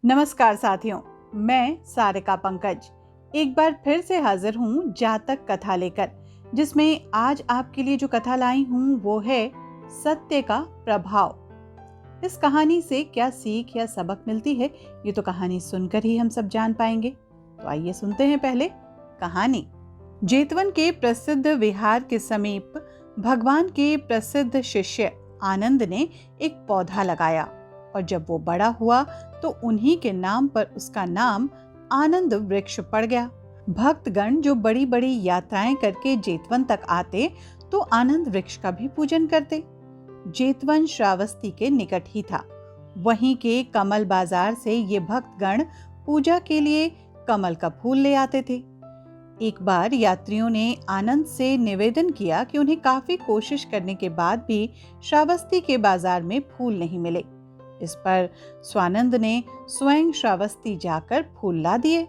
नमस्कार साथियों, मैं सारिका पंकज एक बार फिर से हाजिर हूँ जातक कथा लेकर, जिसमें आज आपके लिए जो कथा लाई हूँ वो है सत्य का प्रभाव। इस कहानी से क्या सीख या सबक मिलती है, ये तो कहानी सुनकर ही हम सब जान पाएंगे। तो आइए सुनते हैं पहले कहानी। जेतवन के प्रसिद्ध विहार के समीप भगवान के प्रसिद्ध शिष्य आनंद ने एक पौधा लगाया और जब वो बड़ा हुआ तो उन्हीं के नाम पर उसका नाम आनंद वृक्ष पड़ गया। भक्तगण जो बड़ी बड़ी यात्राएं करके जेतवन तक आते तो आनंद वृक्ष का भी पूजन करते। जेतवन श्रावस्ती के निकट ही था। वहीं के कमल बाजार से ये भक्तगण पूजा के लिए कमल का फूल ले आते थे। एक बार यात्रियों ने आनंद से निवेदन किया कि उन्हें काफी कोशिश करने के बाद भी श्रावस्ती के बाजार में फूल नहीं मिले। इस पर स्वानंद ने स्वयं श्रावस्ती जाकर फूल ला दिए।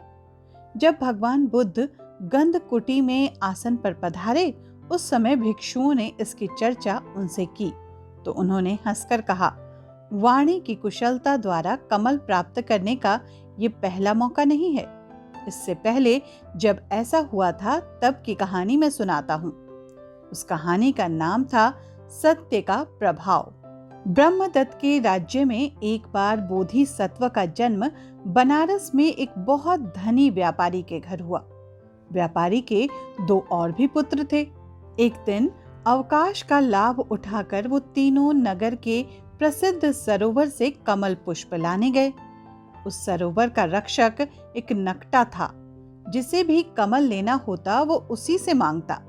जब भगवान बुद्ध गंध कुटी में आसन पर पधारे, उस समय भिक्षुओं ने इसकी चर्चा उनसे की तो उन्होंने हंसकर कहा, वाणी की कुशलता द्वारा कमल प्राप्त करने का ये पहला मौका नहीं है। इससे पहले जब ऐसा हुआ था तब की कहानी मैं सुनाता हूँ। उस कहानी का नाम था सत्य का प्रभाव। ब्रह्मदत्त के राज्य में एक बार बोधिसत्व का जन्म बनारस में एक बहुत धनी व्यापारी के घर हुआ। व्यापारी के 2 और भी पुत्र थे। एक दिन अवकाश का लाभ उठाकर वो तीनों नगर के प्रसिद्ध सरोवर से कमल पुष्प लाने गए। उस सरोवर का रक्षक एक नकटा था। जिसे भी कमल लेना होता वो उसी से मांगता।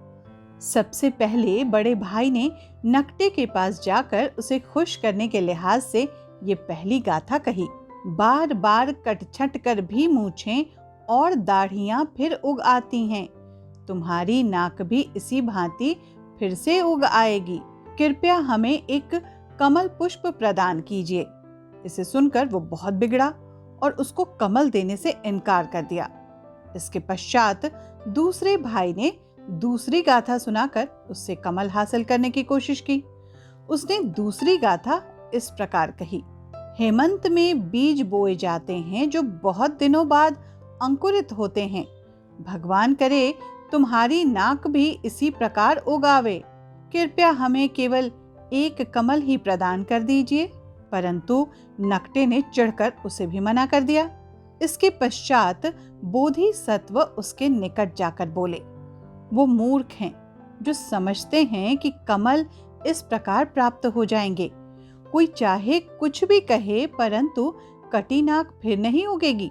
सबसे पहले बड़े भाई ने नकटे के पास जाकर उसे खुश करने के लिहाज से ये पहली गाथा कही, बार बार कटछट कर भी मूछें और दाढ़ियां फिर उग आती हैं। तुम्हारी नाक भी इसी भांति फिर से उग आएगी। कृपया हमें एक कमल पुष्प प्रदान कीजिए। इसे सुनकर वो बहुत बिगड़ा और उसको कमल देने से इनकार कर दिया। इसके पश्चात दूसरे भाई ने दूसरी गाथा सुनाकर उससे कमल हासिल करने की कोशिश की। उसने दूसरी गाथा इस प्रकार कही, हेमंत में बीज बोए जाते हैं जो बहुत दिनों बाद अंकुरित होते हैं। भगवान करे तुम्हारी नाक भी इसी प्रकार उगावे। कृपया हमें केवल एक कमल ही प्रदान कर दीजिए। परंतु नकटे ने चिढ़कर उसे भी मना कर दिया। इसके पश्चात बोधिसत्व उसके निकट जाकर बोले, वो मूर्ख हैं जो समझते हैं कि कमल इस प्रकार प्राप्त हो जाएंगे। कोई चाहे कुछ भी कहे परंतु कटी नाक फिर नहीं उगेगी।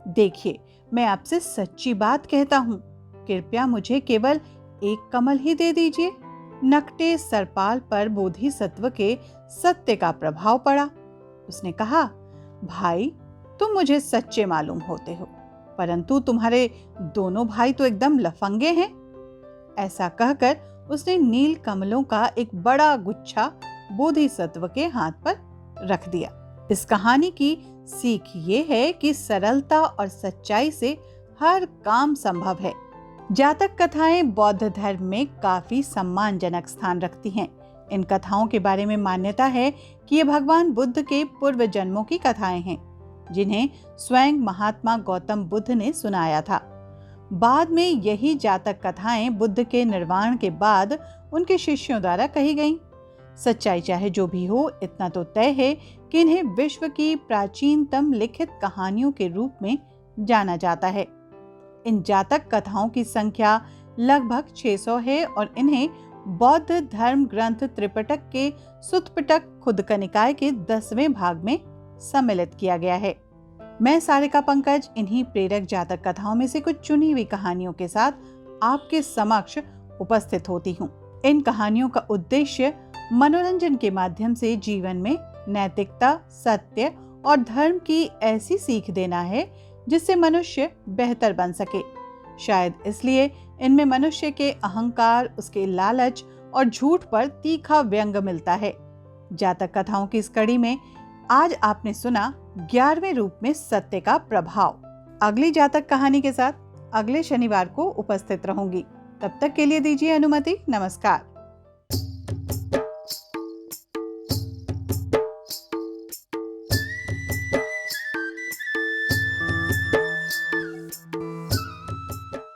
देखिए, मैं आपसे सच्ची बात कहता हूँ, कृपया मुझे केवल एक कमल ही दे दीजिए। नकटे सरपाल पर बोधिसत्व के सत्य का प्रभाव पड़ा। उसने कहा, भाई तुम मुझे सच्चे मालूम होते हो, परंतु तुम्हारे दोनों भाई तो एकदम लफंगे हैं। ऐसा कहकर उसने नील कमलों का एक बड़ा गुच्छा बोधिसत्व के हाथ पर रख दिया। इस कहानी की सीख ये है कि सरलता और सच्चाई से हर काम संभव है। जातक कथाएं बौद्ध धर्म में काफी सम्मानजनक स्थान रखती हैं। इन कथाओं के बारे में मान्यता है कि ये भगवान बुद्ध के पूर्व जन्मों की कथाएं हैं, जिन्हें स्वयं महात्मा गौतम बुद्ध ने सुनाया था। बाद में यही जातक कथाएं बुद्ध के निर्वाण के बाद उनके शिष्यों द्वारा कही गईं। सच्चाई चाहे जो भी हो, इतना तो तय है कि इन्हें विश्व की प्राचीनतम लिखित कहानियों के रूप में जाना जाता है। इन जातक कथाओं की संख्या लगभग 600 है और इन्हें बौद्ध धर्म ग्रंथ त्रिपिटक के सुत्तपिटक खुदका निकाय के 10वें भाग में सम्मिलित किया गया है। मैं सारिका पंकज इन्हीं प्रेरक जातक कथाओं में से कुछ चुनी हुई कहानियों के साथ आपके समक्ष उपस्थित होती हूँ। इन कहानियों का उद्देश्य मनोरंजन के माध्यम से जीवन में नैतिकता, सत्य और धर्म की ऐसी सीख देना है जिससे मनुष्य बेहतर बन सके। शायद इसलिए इनमें मनुष्य के अहंकार, उसके लालच और झूठ पर तीखा व्यंग मिलता है। जातक कथाओं की इस कड़ी में आज आपने सुना 11वें रूप में सत्य का प्रभाव। अगली जातक कहानी के साथ अगले शनिवार को उपस्थित रहूंगी। तब तक के लिए दीजिए अनुमति। नमस्कार।